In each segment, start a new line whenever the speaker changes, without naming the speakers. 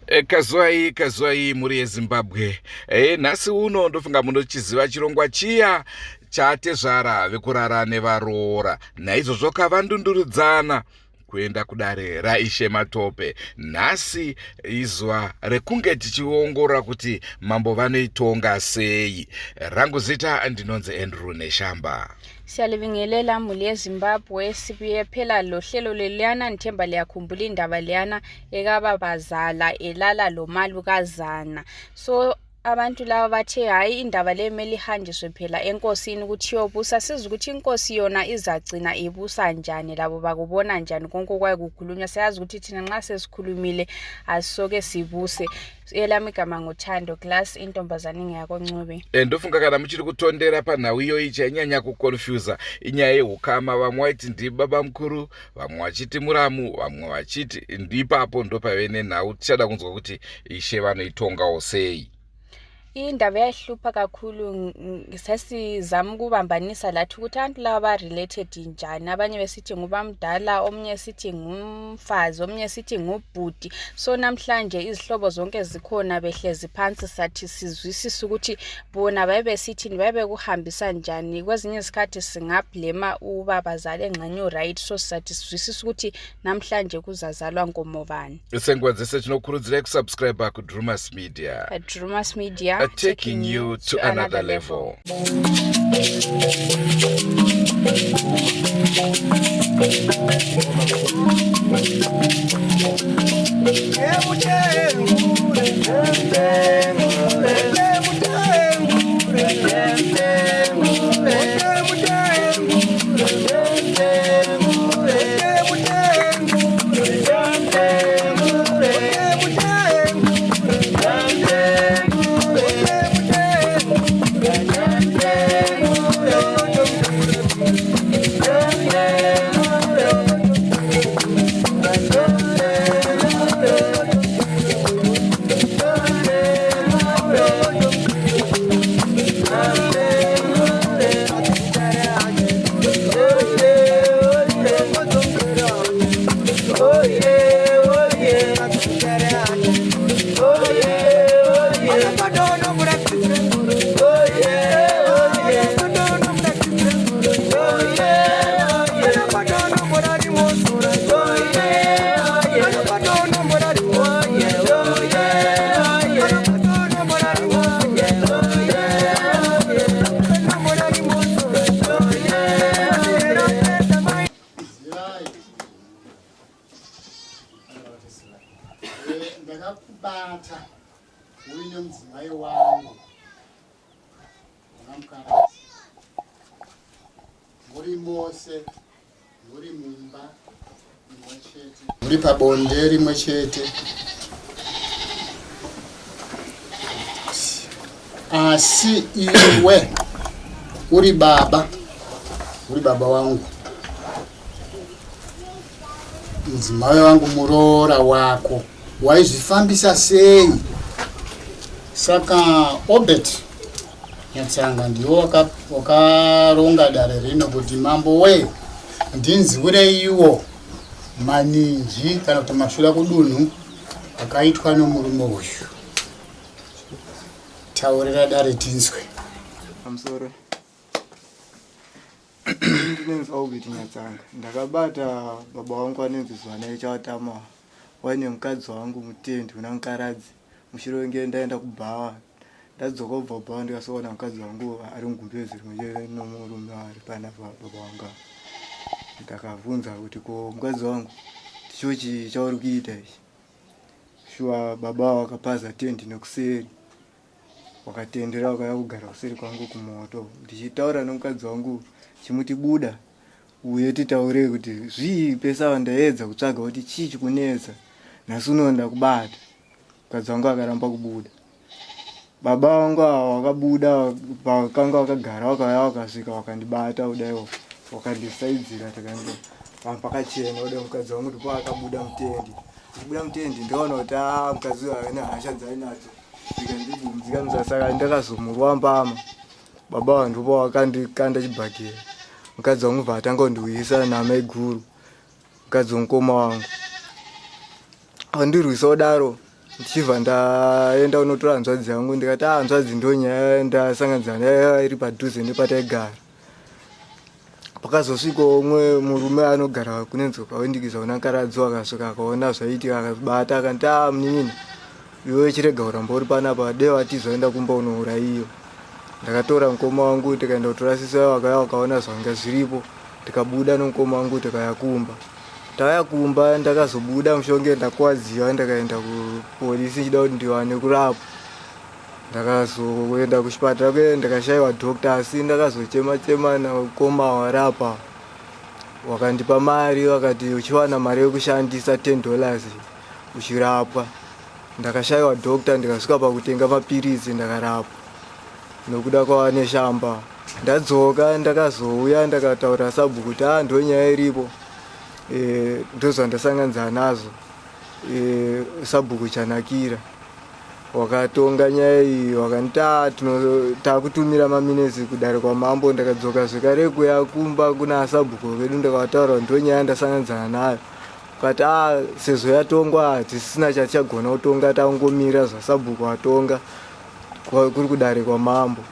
Kazwai muri yeZimbabwe. Nhasi uno ndofunga munochiziva chirongwa chiya cha Tezvara, Vekurara Nevaroora. Naizvozvo kavandundurudzana kuenda kudare raishe MATOPE. Nhasi izuva rekunge tichiongorora kuti mambo vanoitonga sei. Rangu zita ndinonzi Andrew Neshamba.
Siyalibingelela muli yeZimbabwe, sibuye phela lo hlelo leliyana nithemba liyakhumbula indaba leyana ekababazala elala lo malukazana. So abantu laba bathe hayi indaba le mele ihanjiswe phela enkosini ukuthi yobusa, siza ukuthi inkosi yona izacina ibusa njani, labo bakubona njani konke okwaye kukhulunywa. Siyazi ukuthi thina nxa sesikhulumile asisoke sibuse. Elami igama ngoThando Glass, intombazane ingayakoNcube.
Ndofunga kana muchiri kutondera panhau iyoyi chainyanya kuconfusa inyaya yeukama. Vamwe vaiti ndibaba mukuru, vamwe vachiti muramu, vamwe vachiti ndipapo ndopave nenhau. Tichada kunzwa kuti ishe vanoitongawo sei.
Indaba yahlupha kakhulu, sesizama ukubambanisa lathi ukuthi abantu laba related njani. Abanye besithi ngubamdala, omnye sithi ngumfazi, omnye sithi ngubhuti. So namhlanje izihlobo zonke zikhona behlezi phansi sathi sizwisisa ukuthi bona babesithini, babekuhambisa njani. Kwezinye izikhathi singablema ubabazali engxenye right, so sathi sizwisisa ukuthi namhlanje kuzazalwa nkomo bani.
Senkwenzise tinokurudzira kusubscribe ku Drewmas Media.
At Drewmas Media,
taking you to another level.
Ndakakubata uine mudzimai wangu namukadzi, muri mose, muri mumba imwe chete, muri pabonde rimwe chete, asi iwe uri baba wangu, mudzimai wangu, muroora wako waizvifambisa sei? Saka Obet Nyatsanga ndiwo wakaronga dare rino kuti mambo we ndinziwire iwo maninji kana kuti mashura kudunhu akaitwa nomurume uyu. Taurira dare tinzwe.
Amsoro. Ndinenzi Obet Nyatsanga. Ndakabata baba wangu anenzi Zwana echatama. Wani mukadzi wangu mutendi unankaradzi. Mushiro ndaenda kubhawa. Ndadzoka kubva kubhawa ndikasoona mukadzi wangu ari mugumbezi rimwe nomurume ari pana baba wanga. Ndakabvunza kuti ko mukadzi wangu tichochi chauri kuita ichi. Shuwa baba wakapaza tendi nekuseri. Wakatendera wakauya kugara kuseri kwangu kumoto. Ndichitaura nomukadzi wangu chimuti buda. Uye titaure kuti zvii pesa ndaedza kutsvaga kuti chii chikunetsa. Nhasi unoenda kubata. Mukadzi wangu akaramba kubuda. Baba wangu wakabuda pakanga wakagara wakauya wakasvika wakandibata kudaiwo. Wakandisaidzira takanga pakachena kudai mukadzi wangu ndipo akabuda mutendi. Kubuda mutendi ndikaona kuti mukadzi uyu ane hasha dzainadzo. Ndikandibvunzika muzasaka ndakazomurwa mbama. Baba wangu ndipo wakandikanda chibhakera. Mukadzi wangu bva ndiuyisa namai guru. Mukadzi womukoma wangu. Andirwisa kudaro ndichibva ndaenda kunotora hanzvadzi yangu ndikati hanzvadzi ndo nyaya ndasanganidzana nayo iri padhuze nepataigara. Pakazosvikawo umwe murume anogara kunenzi kwawendikisa kuna mukadzi akasvika akaona zvaitika akazibata akati munin'ina iwe chirega kuramba uri panapa dei watizoenda kumba unourayiwa. Ndakatora mukoma wangu tikaenda kutora sisi wavo vakauya vakaona zvanga zviripo tikabuda nomukoma wangu tikaya kumba. Takaya kumba ndakazobuda mushonge ndakwadziwa ndakaenda kupolisi ndichida kuti ndiwane kurapwa. Ndakazoenda kuchipatara kwe ndakashayiwa dhokta asi ndakazochema namukoma warapa. Wakandipa mari wakati uchiwana mari yekushandisa $10 uchirapwa. Ndakashayiwa dhokta ndikasvika pakutenga mapirizi ndakarapwa. Nokuda kwawane shamba. Ndadzoka ndakazouya ndakataura sabhuku kuti ndo nyaya iripo. Ndozvandasanganidzana nazo. Sabhuku chanakira. Wakatonga nyaya iyi wakanta takutumira maminezi kudare kwa MAMBO. Ndakadzoka zvekare kuya kumba kuna sabhuku kedu ndakataura ndo nyaya ndasanganidzana nayo. Kati sezvo yatongwa tisina chachagona kutonga tangomira zvasabhuku atonga kuri kudare kwa MAMBO.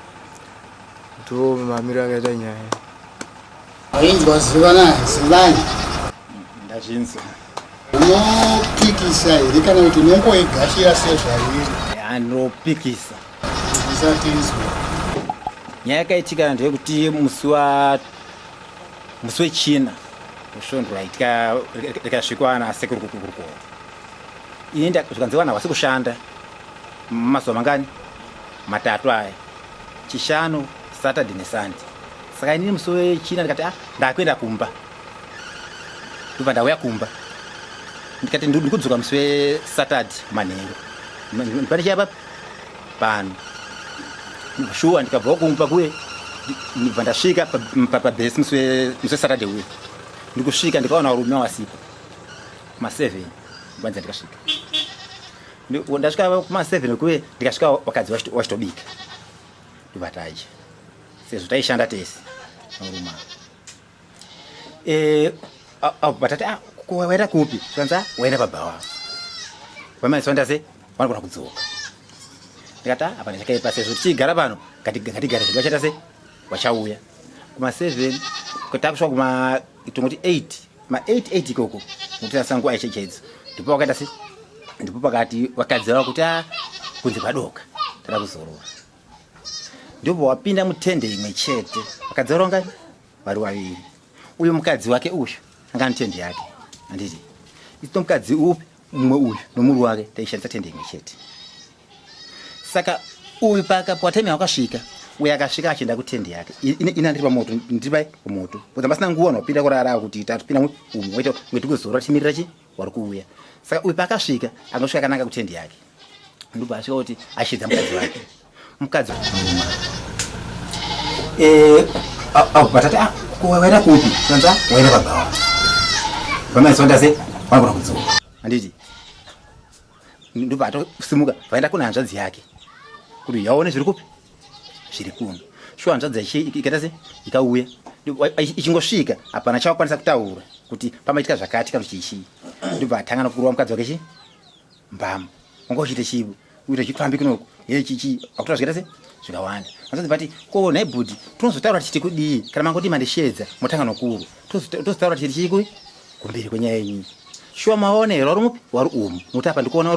Ndo mamiro akaita nyaya.
Wainzwa ziva naye zivani
ndazvinzwa.
Unopikisa here kana kuti unongoigashira sezvairi?
Anopikisa.
Ndisatinzwa.
Nyaya yakaitika ndeyekuti musi wechina musvondo rikasvikwa nasekuru kukuruko. Ini zvikanzi vana vasi kushanda mazuva mangani 3 aya chishanu Saturday neSunday. Saka ini musi wechina ndikati ndakuenda kumba. Ndobva ndauya kumba. Ndikati ndikudzoka musi weSaturday manheru. Ndipati chapa pano. Shuwa ndikabva kumba kuye ndibva ndasvika pabhesi musi weSaturday uye. Ndikusvika ndikaona varume wasipo kuma7 kwanza ndikasvika. Ndasvika kuma7 kuye ndikasvika wakadzi wachitobika. Ndobvataje sezvo taishanda tese varume. Batati waenda kupi? Kwanza waenda pabhawa. Pamaiso se wanogona kudzoka. Ndikati apa ndakaipa sezvo tichigara pano ngatigare zvachata se wachauya. Kuma7 kutakusva kuma itongoti 8 ma8 ikoko kuti sangu aichechedzo. Ndipo wakaenda se ndipo pakati wakadzira kuti kunze padoka tada kuzorora. Ndipo wapinda mutende imwe chete wakadzira ngani vari vaviri. Uyu mukadzi wake uyu anga mutende yake. Anditi ito mukadzi upi umwe uyu nomuru wake taishandisa tende imwe chete. Saka uyu pakapwa time yakasvika uyu akasvika achienda kutende yake ina ndiri pamoto ndiri pamoto kuti pasina nguva nopinda kurara kuti tapinda umwe waita ngweti kuzora timirira chi wari kuuya. Saka uyu pakasvika anosvika kanaka kutende yake. Ndobva asvika kuti ashidza mukadzi wake. Mukadzi batati waenda kupi? Kwanza waenda pabhawa. Pamaiso se wanogona kudzoka. Anditi ndobva atosimuka vaenda kuna hanzvadzi yake kuti yaone zviri kupi zviri kuno. Shuwa hanzvadzi ikaita se ikauya ichingosvika hapana chavakwanisa kutaura kuti pamaitika zvakati kana chichi. Ndobva atanga nokuruva mukadzi wake mbama wanga uchiite chivo uite chifambi kunoko chichi akutora zvikaita se zvikawanda. Hanzvadzi vati ko nhai bhudhi tonozotaura tichiti kudii kana mangoti mandishedza motanga nokuru tozotaura tichiti chii kumberi kwenyaya yenyu. Shuwa maonero wari mupi wari umu nokuti apa ndikuona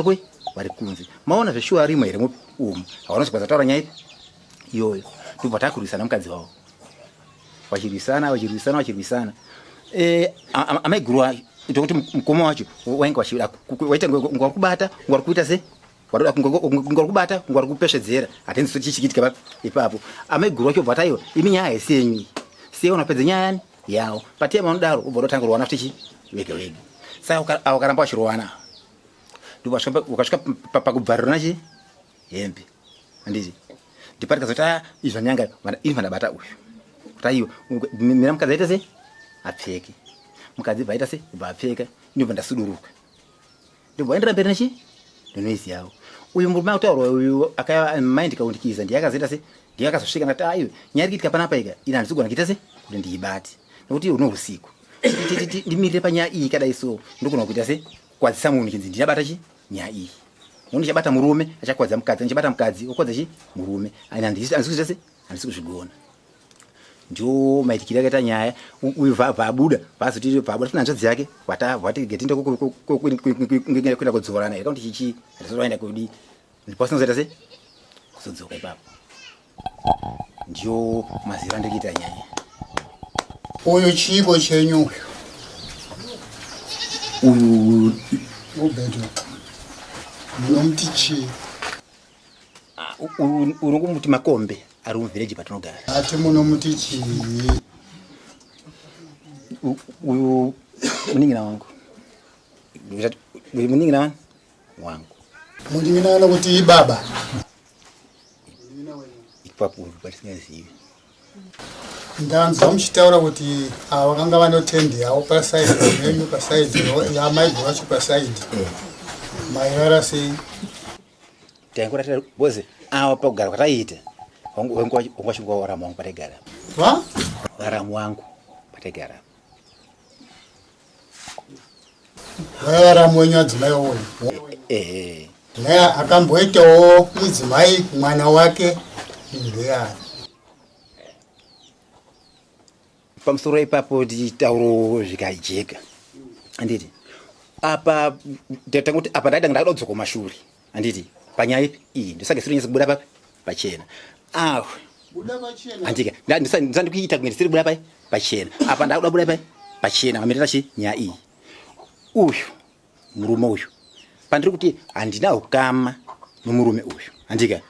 wari kunze. Maona zveshuwa rimwe here mupi umu havanozokwanisa kutaura nyaya iyoyo. Ndobva takurwisana mukadzi wavo vachirwisana. Amai guru wacho itokuti mukoma wacho wainge wachida waita ngwari kubata ngwari kuita se ngwari kubata ngwari kupeshedzera hatenzi chichikitika ipapo. Amai guru wacho bva taiwa imi nyaya haisi yenyu siye unapedza nyaya yani yawo patema unodaro ubva utotanga ruwana tichi wege. Saka wakaramba wachirowana ndobva ukasvika pakubvariro nachi hembe. Anditi ndipati kazota izvanyanga ini vandabata uyu kuti aiwa mira mukadzi aita se apfeke. Mukadzi bvaita se bva apfeka. Ndobva ndasuduruka ndobva aendera mberi nachi nenoizi yawo. Uyu murume akutaurwa uyu akamaindi ndikaundikiza ndiye akazoita se ndiye akazosvika ndati aiwe nyaya iri kuitika panapa ika ina handizogona kuita se kuti ndiibate nokuti uno usiku ndimirire panyaya iyi kadai so ndogona kuita se kwadzisa munhu chinzi ndinabata chi nyaya iyi. unichabata murume achakwadza mukadzi anchibata mukadzi okwadza chi murume andisi kuzvigona ndio maitikira kaita nyaya uyu vabuda vazoti vabuda tuna nzodzi yake wati getinde kwenda kudzorana eka kuti chichi rizoenda kudi ndipo sinozoita se kuzodzoka ipapo ndio mazira ndikuita nyaya
uyu chiko chenyu
uyu
ubedo munomuti chii
unongumuti makombe ari muvillage patinogara
ati munomuti chii
uyu muningina wangu muningina wangu
muninginana kuti ibaba
ipapo patisingazivi
ndanzwa muchitaura kuti vakanga vanotendi yavo pasaidi menyu pasaidi yamaibvi vacho pasaidi mairara sei
taingoratira boze ava pakugara kwataiita wangwashingwa waramu wangu pataigara waramu wangu pataigara
varamu wenyu adzimai woyo naye akamboitawo mudzimai mwana wake ndeyani
pamusoro ipapo tauro zvikajeka anditi apa tanguti apa ndaida ndakada kudzoka kumashure anditi panyaya ipi iyi ndisagadzira nyese kubuda pachena awe andika ndisandikuita kunge ndisiri kubuda pachena apa ndakuda kubuda pachena mamirira chi nyaya iyi uyu murume uyu pandiri kuti handina ukama nomurume uyu andika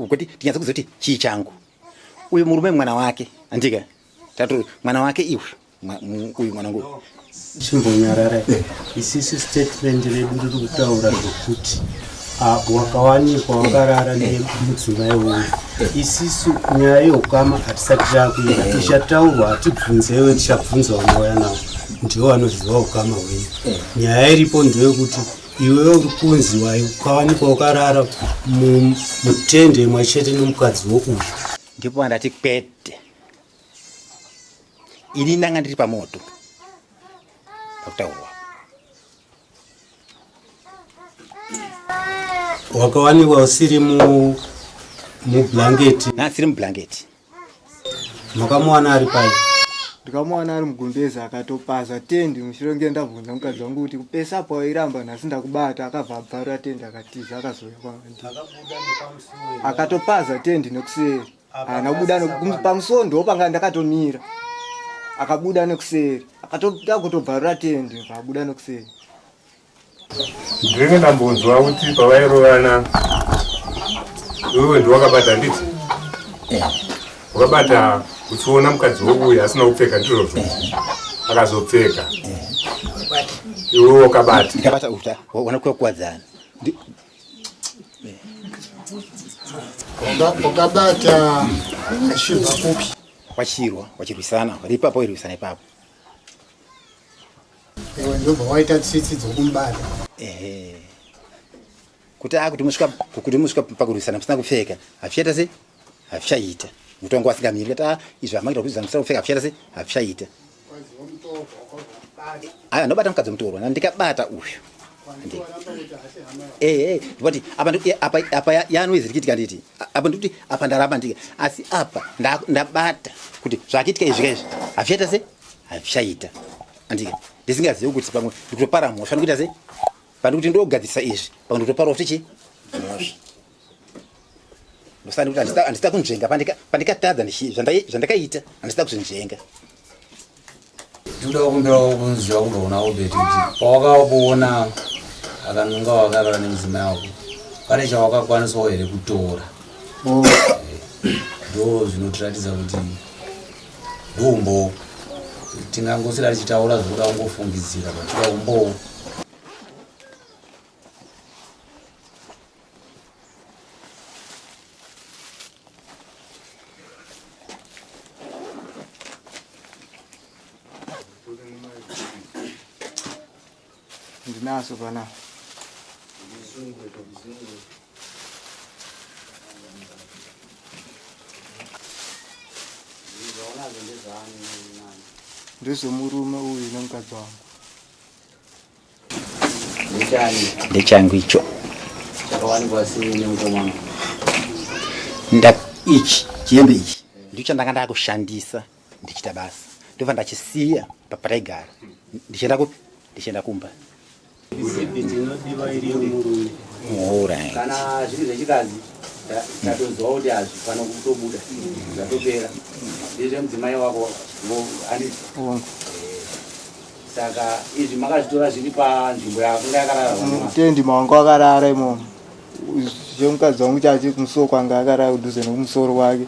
kuti tinyaza kuzoti chii changu uyu murume mwana wake andika tatu mwana wake iwe uyu mwanangu
chimbonyarara isisi statement redu riri kutaura rekuti wakawanikwa wakarara nemudzimai uyu isisu nyaya yeukama hatisati takuita tichataurwa hatibvunzewe tichabvunzwa unouya nawo ndiwo vanoziva ukama hwenyu nyaya iripo ndeyekuti iwewe uri kunzi wakawanikwa wakarara mutende imwe chete nemukadzi wouyu
ndipo andati kwete ini ndanga ndiri pamoto pakutaurwa
wakawanikwa usiri mublanketi
nasiri mublanketi
makamuwana ari pai
ndikamuwana ari mugumbezi akatopaza tendi mushure nge ndabvunza mukadzi wangu kuti kupesa apa wairamba nhasi ndakubata akabva abvarura tendi akatiza akazouya kwangandi akatopaza tendi nekuseri anabuda pamusoro ndo panga ndakatomira akabuda nekuseri akatoda kutobvarura tendi akabuda nekuseri
ndinenge ndambonzwa kuti pavairovana iwewe ndiwakabata nditi wakabata uchiona mukadzi wouyu asina kupfeka ndizvozvo akazopfeka iwewe wakabata
uta wana kuwadzana
wakabata achibva kupi
wachirwisana ripapo irwisana ipapo
iwe ndobva waita tsitsi dzokumbata
kuti musvika pakurwisana musina kupfeka hazvichaita se hazvichaita mutongo wasingamiri kata izvi amaita kuzana musina kupfeka hazvichaita se hazvichaita ndobata mukadzi mutorwa ndikabata uyu ndipoti apa yanoizirikitika nditi apa ndikuti apa ndaramba ndika asi apa ndabata kuti zvakiitika izvika izvi hazvichaita se hazvichaita andika ndisingazivi kuti pamwe ndikutopara mhosva ndikuita se pandikuti ndogadzirisa izvi pamwe ndikutoparawo kuti chi mhosva ndosani kuti handisita kunzvenga pandikatadza zvandakaita handisita kuzvinzvenga
ndikuda kukumbira kunziva kundoona ubeti kuti pawakaona akanunga wakarara nemudzimai wako pane chawakakwanisawo here kutora ndo zvinotiratidza kuti umbo tingangosira tichitaura zvokuda kungofungidzira patida umbo
ndinaso pana ndezvemurume uyu nemukadzi wangu
ndechangu icho
Wakawanikwa sei nemutomano?
Ichi chiyembe ichi ndicho chandanga ndakushandisa ndichita basa. Ndobva ndachisiya pataigara. Ndichienda kupi? Ndichienda kumba.
Dzinodiwa iri murume.
Alright.
Kana zviri zvechikazi ndatoziva kuti hazvifana kutobuda zvatopera. Ndizve mudzimai wako handiti. Saka izvi makazvitora zviri panzvimbo yakanga yakarara.
Mutendi mawangu akarara imomo. Mukadzi wangu chachi kumusoro kwanga akarara kudhuze nokumusoro wake.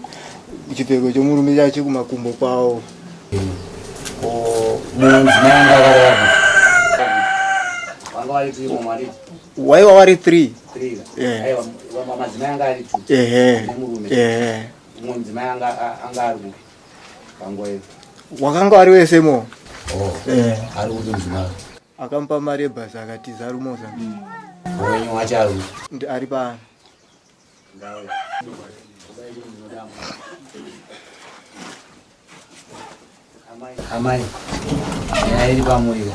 Chipfeko chomurume chachi kumakumbo kwawo.
Mudzimai wanga akarara. Wanga vari 3 momo handiti.
Waiwa wari 3.
3.
Yeah.
Madzimai anga ari 2. Nemurume. Mudzimai anga ari kupi panguva iyo?
Wakanga wari wese mo.
Ari kuti mudzimai
Akampa mari yebhasi akatiza ari Mozambique.
wenyu wacho ari
Ndi ari pano.
amai nyaya iri pamuriro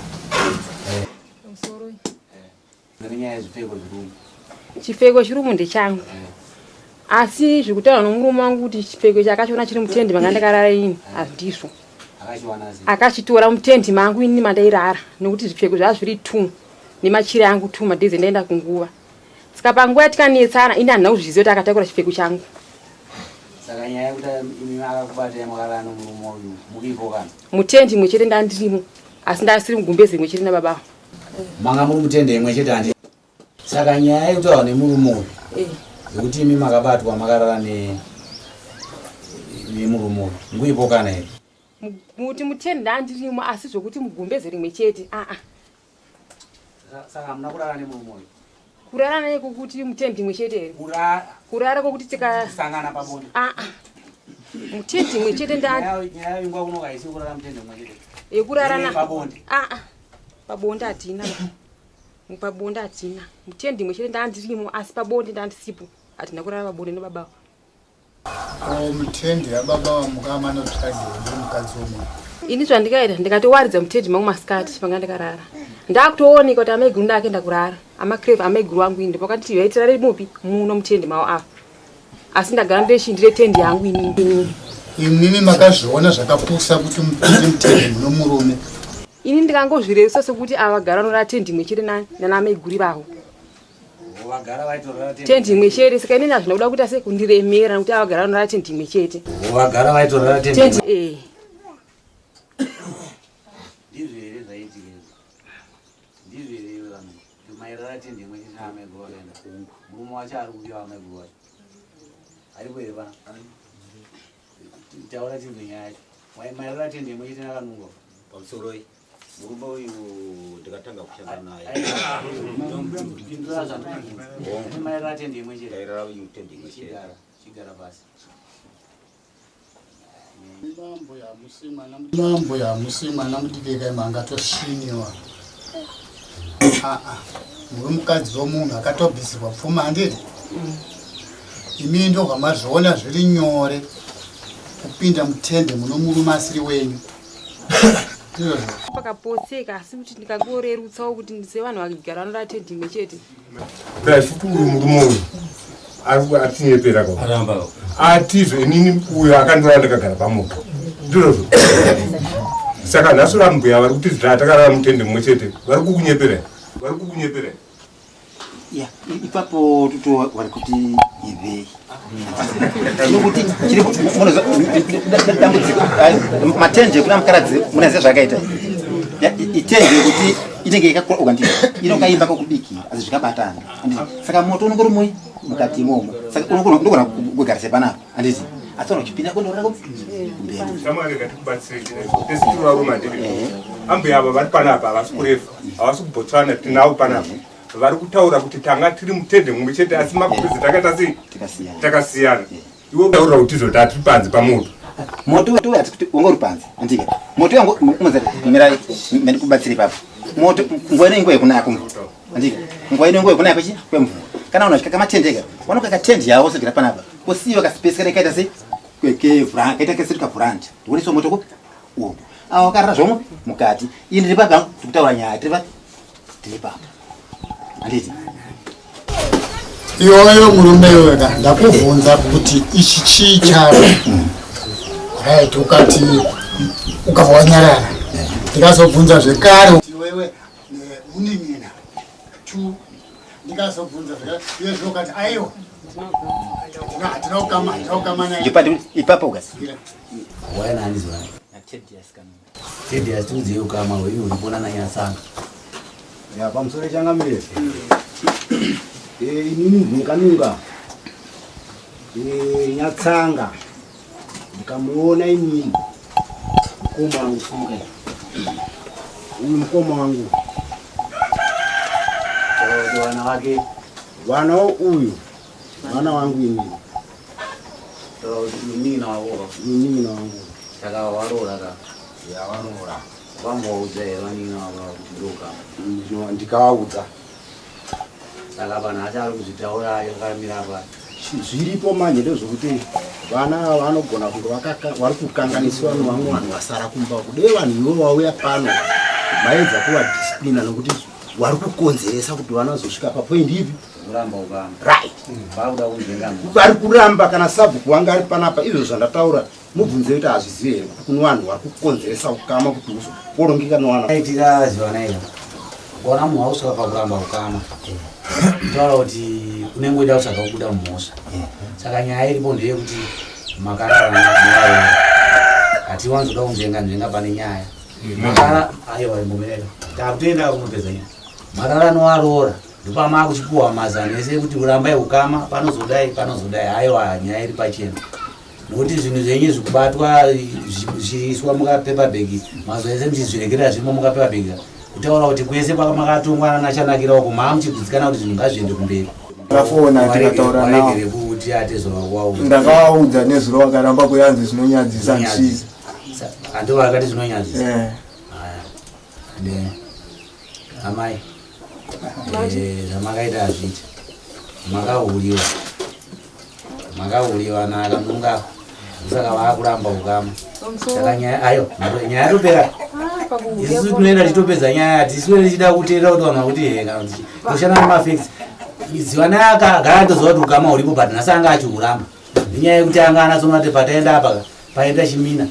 nyaya yezvipfeko zvirumu.
Chipfeko chirumu ndechangu. Asi zvikutaura nomurume wangu kuti chipfeko chakachona chiri mutendi manga ndakarara ini hazvindizvo. Akachitora mutendi mangu ini mandairara nokuti zvipfeko zvazvo zviri 2 nemachira angu 2 madhezi ndaenda kunguva. Saka panguva yatikanetsana ini handina kuzviziva kuti akatakura chipfeko changu.
Saka nyaya yekuti imi akakubata yamakarara nomurume uyu muripo kana?
Mutendi imwe chete ndandirimo asi ndasiri mugumbezi imwe chete nababa.
Manga muri mutende imwe chete handi. Saka nyaya yekutaura nemurume uyu yekuti imi makabatwa makarara nemurume uyu nguipo kana here?
Muti mutendi ndandirimo asi zvokuti mugumbezi rimwe chete
Saka hamuna kurara nemurume uyu?
Kurara naye kokuti mutendi imwe chete here? Kurara kokuti
tikasangana pabonde?
Mutendi imwe chete
nyaya yingwa kunoka isi kurara mutendi imwe chete?
Yekurara na
pabonde?
Pabonde hatina. Pabonde hatina. Mutendi imwe chete ndandirimo asi pabonde ndandisipo. Hatina kurara pabonde nababa.
Mutendi yababa wamukama notsvagirwa mukadzi womwe.
Ini zvandikaita ndikatowaridza mutendi mangu masikati panga ndakarara. Ndakutooneka kuti amaiguru ndakaenda kurara. Amakreva amaiguru wangu inde pakati vaitirare mupi muno mutendi mawo afa. Asi ndagara ndechindire tendi yangu ini.
Imimi makazviona zvakapusa kuti mupinde mutendi muno murume.
Ini ndikangozvirevisa sekuti avagara norara tendi imwe chete nana amaiguru vavo.
Vagara vaitorara
tendi imwe chete saka inini hazvina kuda kuti ase kundiremera nokuti avagara norara tendi imwe chete.
Vagara vaitorara tendi. Ndizvo here zvaitika izvo? Ndizvo here iwe vanhu mairara tendi imwe chete naamaiguru vakaenda kungu. Murume wacho ari kudiwa amaiguru wacho. Aripo here vana? Taura tinzwe nyaya yacho. Mairara tendi imwe chete nakanungwa.
Pamusoro iyi murume uyu ndikatanga kushanda naye.
Pindura zvandiri. Mairara tendi imwe chete.
Tairara uyu tendi imwe chete.
Chigara basi.
Mambo ya mwana mudikeka imanga toshiniwa. Muri mukadzi womunhu akatobvisirwa pfuma handiti? Imi ndo kwamazviona zviri nyore kupinda mutende muno murume asiri wenyu.
Pakapotseka asi kuti ndikangorerutsawo kuti ndise vanhu vakagara vanorara tendi imwe chete.
Futi uri murume uyu atinyepera kwa atizvo inini uyo akandorara ndakagara pamoto ndizvozvo. Saka nhasi rambuya vari kuti takarara mutende mumwe chete vari kukunyeperai?
Ipapo vari kuti ibvei nokuti matende kuna mukaradzi munaziva zvakaita itende kuti inenge ikakura ukandiva inokaimba kokubikira asi zvikabatana. Saka moto unongori mui mukati imomo saka unogona kugarisa panapo handiti asi unokipinda kundorara kumberi.
Ambuya ava vari panapa havasi kurefa havasi kubotswana tinavo panapa vari kutaura kuti tanga tiri mutende mumwe chete asi makupedzi takaita sei takasiyana. Iwe utaura kuti izvo tatiri panze pamoto.
Moto wati kuti wanga uri panze andika moto yangu umazamira kubatsira ipapo moto nguva ino inguva yekunaya kumvura andika nguva ino inguva yekunaya kwemvura kana unasvika kamatendeka vanokaka tendi yavo segera panapa kusiyiwa kasipesika kaita se kaita kesiri kavhuranda ndikuoniso moto kupi upo avo vakarara zvomwe mukati ini ndiri papa angu tikutaura nyaya tiri papa handiti
iyoyo murume wega ndakuvunza kuti ichi chii charo right ukati ukabva wanyarara ndikazobvunza zvekare kuti wewe unin'ina tu ndikazobvunza zvekare iye zvokati aiwa ndinokama naye
ipapo ukasi
wayananizwa Tedias tuziye ukama wewe ulipona na yasanga
ya pamusoro changamire inini ndinkanunga nyatsanga ndikamuona inini mukoma wangu funga uyu mukoma wangu
wana wake
wana uyu mwana wangu inini
nini na wao
inini na wangu
saka warora ka
ya warora
vamboudzairwa nini na wao kudoka
ndikawaudza
saka vanhu achari kuzvitaura yakamira pa
zviripo manje ndezvokuti vana vanogona kunge vari kukanganiswa nevamwe vanhu vasara kumba kude vanhu ivo vauya pano maedza kuwadisciplina nokuti vari kukonzeresa kuti vanazosvika papoindi ipi
kuramba ukama
right
vakuda kunzengana
vari kuramba kana sabhuku vanga ari panapa izvo zvandataura mubvunze kuti hazvizivi here kuti kune vanhu vari kukonzeresa ukama kuti uzoporongeka newana
aitira zivanaika bona munhu ausvika pakuramba ukama taura kuti unenge uida kutsvaga kubuda mumhosva saka nyaya iripo ndeyekuti makarara hatiwanzoda kunzvenga pane nyaya makara aiwa imbomerera takutoenda kunopedza nyaya makara anoarora ndopama kuchipuhwa mazano ese kuti urambai ukama panozodai aiwa nyaya iri pachena nokuti zvinhu zvenyu zvikubatwa zviiswa mukapepabhegi mazuva ese muchizviregerera zvimo mukapepabhegi kutaura kuti kwese pamakatongwa nachanakirawo kuma muchigutsikana kuti zvinhu ngazviende kumberi
ndafona tikataura nawo
kuti atezvawawo
ndakawaudza nezuro wakaramba kuyanzi zvinonyadzisa nchiza
ando vakati zvinonyadzisa amai zvamakaita hazviti makahuriwa nakanunga saka vakuramba ukama saka nyaya ayo nyaya yatopera isusu tinoenda tichitopedza nyaya hatisiwe tichida kuteerera kuti vanhu vakuti heka toshanda nemafacts zivana akagara atoziva kuti ukama uripo but nhasi anga achiuramba nenyaya yekuti anga anasonati pataenda apa paenda chimina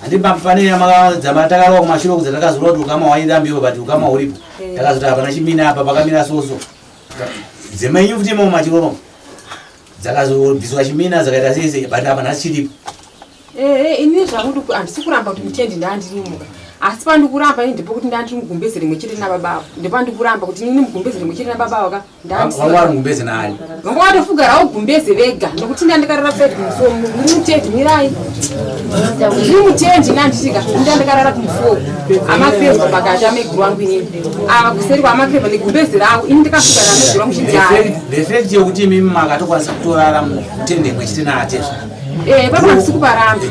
handipafanira makadzamatakarwa kumashure kudza takazorwa kuti ukama wairambiwe but ukama uripo takazoti hapana chimina apa pakamira soso dzemenyu futi imo mumachiroro dzakazobviswa chimina dzakaita seise but apa nhasi chiripo
ini zvakuti handisi kuramba kuti mutendi ndandirimuka asi pandikuramba ini ndipo kuti ndandiri mugumbezi rimwe chete nababavo ndepandikuramba kuti nini mugumbezi rimwe chete nababavo ka
vangwari mugumbezi naani
vanga watofugarawo gumbezi vega nokuti ndandikarara pedi kumusowo ndiri mutendi mirai ndiri mutendi nandisika ndandikarara kumusowo amakreva pakati ameguru wangu inini ava kuseri kwamakreva negumbezi ravo ini ndikasvugara ameguru wangu chidhari
the fact yekuti imimi makatokwanisa kutorara mutendi rimwe chete naatezva
papakusikuparambi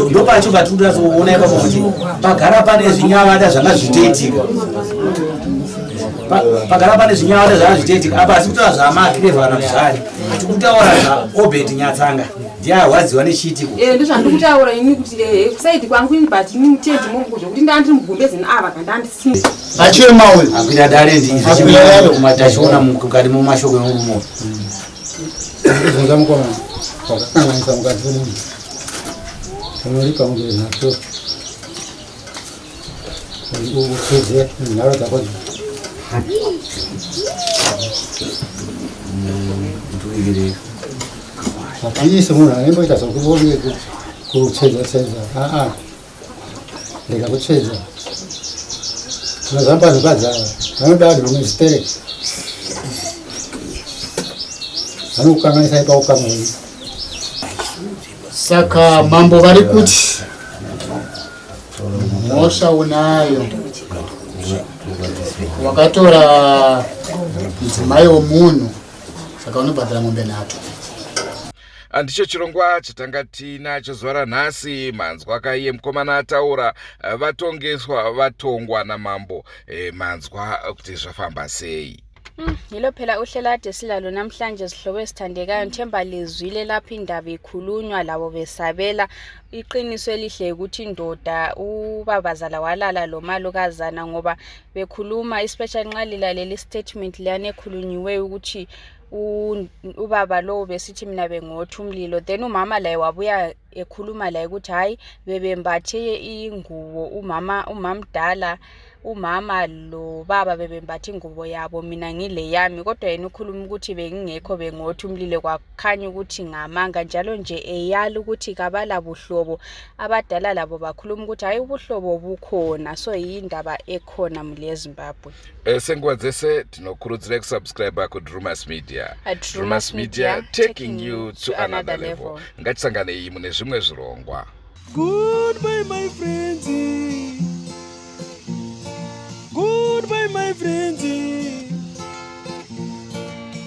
ndopacho patikuda zoona ipapo kuti pagara pane zvinyavada zvanga zvitoitika pagara pane zvinyavada zvanga zvitoitika apa asi kutaura zvamakrevhana zvani tikutaura zvaobed nyatsanga ndiye arwadziwa nechiitiko
ndozvandikutaura ini kuti kusaidi kwangu ini but ini mutendi mongo zvokuti ndandiri mugumbezi neava kandandisii
achiri mawe
akuita dare ndiikumatachiona mukati mumashoko emurumo
zvonza mukoma wakakanganisa mukati pemunhu unoripa mungere nacho uchedze nharo dzakodzo hatisi munhu anemboita sokuvoye kuchedza ndega kuchedza unozamba nhukadzava vanoda rumwe zitereki vanokukanganisa ipaukama wenyu
saka mambo vari kuti mhosva unayo wakatora mudzimai womunhu saka unobhadhara mombe nato
Ndicho chirongwa chatanga tinacho zuva ranhasi. Manzwa akaiye mukomana ataura vatongeswa vatongwa namambo. Manzwa kuti zvafamba sei.
Yilo phela uhlela ade silalo namhlanje sihlobo esithandekayo Themba lizwile lapha indaba ikhulunywa labo besabela iqiniso elihle ukuthi indoda ubabazala walala lo malukazana ngoba bekhuluma especially nxa lilaleli statement liyane ekhulunyiwe ukuthi ubaba lo besithi mina bengotha umlilo. Then umama laye wabuya ekhuluma laye ukuthi hayi bebembathe ingubo umamdala umama lo baba bebembathe ingubo yabo mina ngile yami, kodwa yena ukhuluma ukuthi bengingekho bengotha umlilo. Kwakhanya ukuthi ngamanga njalo nje eyala ukuthi kabala buhlobo. Abadala labo bakhuluma ukuthi hayi ubuhlobo bukhona, so yindaba ekhona mule Zimbabwe.
Sengikwazise tinokurudzira kusubscribe kuDrewmas Media.
Drewmas Media,
taking you to another level. Ngatisangane iyi mune zvimwe zvirongwa.
Goodbye my friends. Goodbye my friends.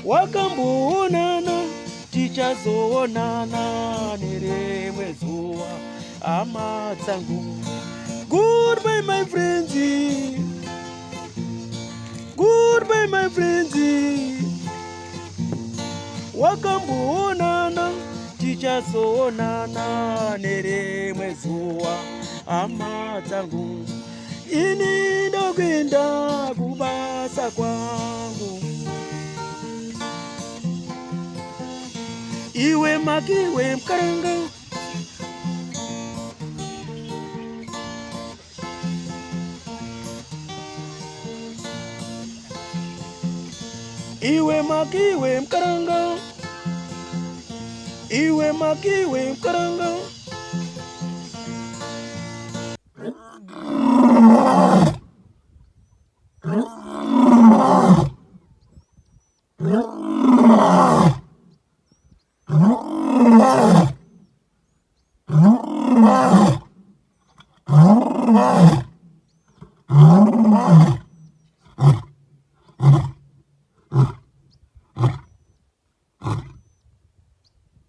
Wakamboonana tichazoonana nerimwe zuva hama dzangu. Goodbye my friends. Goodbye my friends. Wakamboonana tichazoonana nerimwe zuva hama dzangu. Ini ndokwenda kubasa kwangu. Iwe makiwe mkaranga. Iwe makiwe mkaranga. Iwe makiwe mkaranga.